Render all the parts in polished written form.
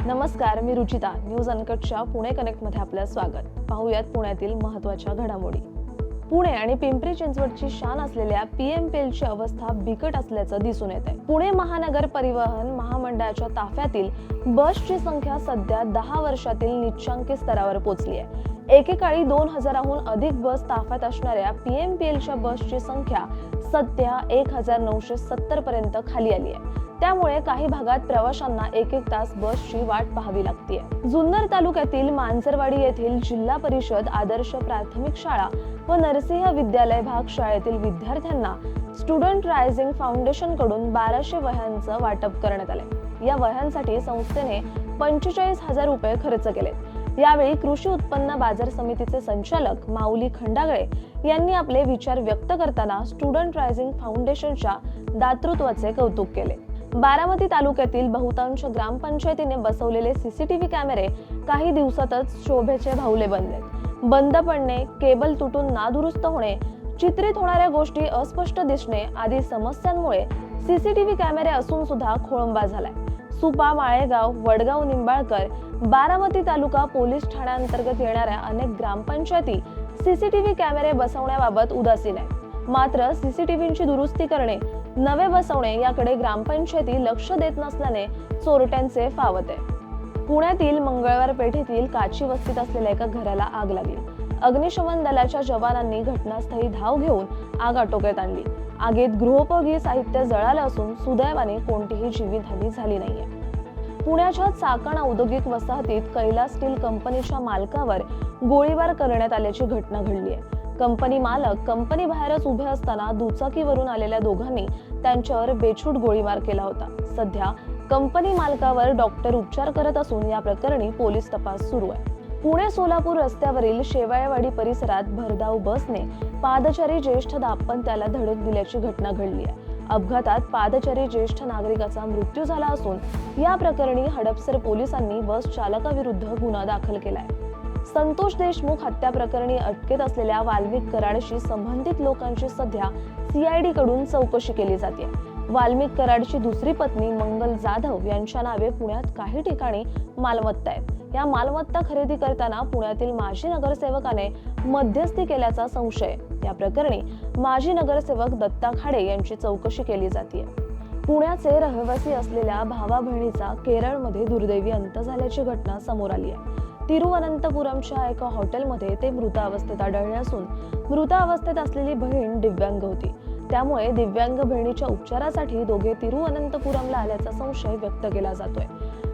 नमस्कार, मी रुचिता. न्यूज अनकटच्या पुणे कनेक्टमध्ये आपलं स्वागत. पाहूयात पुण्यातील महत्त्वाच्या घडामोडी. पुणे आणि पिंपरी चिंचवडची शान असलेल्या पीएमपीएलची अवस्था बिकट असल्याचं दिसून येत आहे. पुणे महानगर परिवहन महामंडळाच्या ताफ्यातील बसची संख्या सध्या 10 वर्षातील निच्चांकी स्तरावर पोहोचली आहे. एकेकाळी 2000हून अधिक बस ताफ्यात असणाऱ्या पीएमपीएलच्या बसची संख्या सध्या 1970 पर्यंत खाली आली आहे. त्यामुळे काही भागात प्रवाशांना एक तास बसची वाट पाहावी लागते. जुन्नर तालुक्यातील मांजरवाडी येथील जिल्हा परिषद आदर्श प्राथमिक शाळा व नरसिंह विद्यालय भाग शाळेतील विद्यार्थ्यांना स्टुडंट रायझिंग फाउंडेशन कडून 1200 वह्यांचं वाटप करण्यात आले. या वह्यांसाठी संस्थेने 45,000 रुपये खर्च केले. यावेळी कृषी उत्पन्न बाजार समितीचे संचालक माऊली खंडागळे यांनी आपले विचार व्यक्त करताना स्टुडंट रायझिंग फाउंडेशनच्या दातृत्वाचे कौतुक केले. बारामती तालुक्यातील बहुतांश ग्रामपंचायतीने बसवलेले सीसीटीव्ही कॅमेरे काही दिवसातच शोभेचे भावले बनले. बंद पडणे, केबल तुटून नादुरुस्त होणे, चित्रित होणाऱ्या गोष्टी अस्पष्ट दिसणे आदी समस्यांमुळे सीसीटीव्ही कॅमेरे असून सुद्धा खोळंबा झालाय. सुपा, माळेगाव, वडगाव, निंबाळकर, बारामती तालुका पोलीस ठाण्याअंतर्गत येणाऱ्या अनेक ग्रामपंचायती सीसीटीव्ही कॅमेरे बसवण्याबाबत उदासीन आहे. मात्र सीसीटीव्हीची दुरुस्ती करणे, नवे बसवणे याकडे ग्रामपंचायती लक्ष देत नसल्याने चोरट्यांचे फावत आहे. पुण्यातील मंगळवार पेठेतील काची वस्तीत असलेल्या एका घराला आग लागली. अग्निशमन दलाच्या जवानांनी घटनास्थळी धाव घेऊन आग आटोक्यात आणली. आगीत गृहोपयोगी साहित्य जळालं असून सुदैवाने कोणतीही जीवितहानी झाली नाहीये. पुण्याच्या चाकण औद्योगिक वसाहतीत कैलास स्टील कंपनीच्या मालकावर गोळीबार करण्यात आल्याची घटना घडली आहे. कंपनी मालक कंपनी बाहेरच उभे असताना दुचाकीवरून आलेल्या दोघांनी त्यांच्यावर बेछूट गोळीबार केला होता. सध्या कंपनी मालकावर डॉक्टर उपचार करत असून या प्रकरणी पोलीस तपास सुरू आहे. पुणे सोलापूर रस्त्यावरील शेवाळेवाडी परिसरात भरधाव बसने पादचारी ज्येष्ठ दाम्पत्याला धडक दिल्याची घटना घडली आहे. अपघातात पादचारी ज्येष्ठ नागरिकाचा मृत्यू झाला असून या प्रकरणी हडपसर पोलिसांनी बस चालकाविरुद्ध गुन्हा दाखल केलाय. संतोष देशमुख हत्या प्रकरणी अटकेत असलेल्या वाल्मिक कराडशी संबंधित लोकांची सध्या सीआयडी कडून चौकशी केली जाते. वाल्मिक कराडची दुसरी पत्नी मंगल जाधव यांच्या नावे पुण्यात काही ठिकाणी मालमत्ता आहेत. या मालमत्ता खरेदी करताना पुण्यातील माजी नगरसेवकाने मध्यस्थी केल्याचा संशय. या प्रकरणी माजी नगरसेवक दत्ता खाडे यांची चौकशी केली जाते. पुण्याचे रहिवासी असलेल्या भावा बहिणीचा केरळमध्ये दुर्दैवी अंत झाल्याची घटना समोर आली आहे. तिरुवनंतपुरमच्या एका हॉटेलमध्ये ते मृतावस्थेत आढळले असून मृतावस्थेत असलेली बहीण दिव्यांग होती. त्यामुळे दिव्यांग बहिणीच्या उपचारासाठी दोघे तिरुवनंतपुरमला आल्याचा संशय व्यक्त केला जातोय.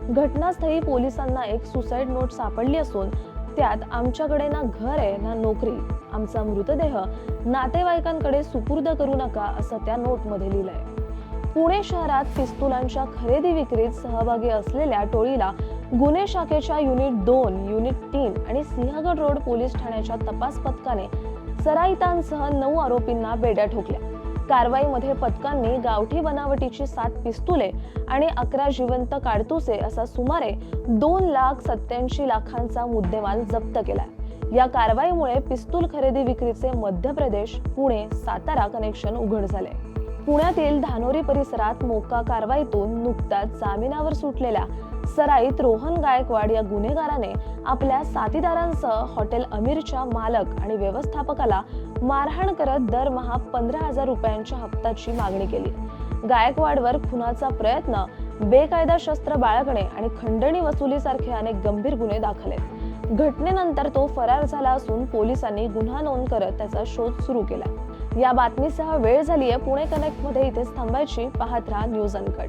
घटनास्थळी पोलिसांना एक सुसाईड नोट सापडली असून त्यात आमच्याकडे ना घर आहे ना नोकरी, आमचा मृतदेह नातेवाईकांकडे सुपूर्द करू नका असं त्या नोटमध्ये लिहिलंय. पुणे शहरात पिस्तुलांच्या खरेदी विक्रीत सहभागी असलेल्या टोळीला गुन्हे शाखेच्या युनिट 2, युनिट 3 आणि सिंहगड रोड पोलीस ठाण्याच्या तपास पथकाने सराईतांसह 9 आरोपींना बेड्या ठोकल्या. कारवाईमध्ये पथकांनी गावठी बनावटीची 7 पिस्तुले आणि 11 जिवंत काडतुसे असा सुमारे 2,87,00,000चा मुद्देमाल जप्त केलाय. या कारवाईमुळे पिस्तूल खरेदी विक्रीचे मध्य प्रदेश, पुणे, सातारा कनेक्शन उघड झाले. पुण्यातील धानोरी परिसरात मोक्का कारवाईतून नुकताच जामिनावर सुटलेल्या सराईत रोहन गायकवाड या गुन्हेगाराने आपल्या साथीदारांसह हॉटेल अमीरच्या मालक आणि व्यवस्थापकाला मारहाण करत दरमहा 15,000 रुपयांच्या हप्त्याची मागणी केली. गायकवाडवर खुनाचा प्रयत्न, बेकायदा शस्त्र बाळगणे आणि खंडणी वसुलीसारखे अनेक गंभीर गुन्हे दाखल आहेत. घटनेनंतर तो फरार झाला असून पोलिसांनी गुन्हा नोंद करत त्याचा शोध सुरू केला. या बातमीसह वेळ झालीये पुणे कनेक्ट मध्ये इथेच थांबायची. पाहत राहा न्यूज अनकट.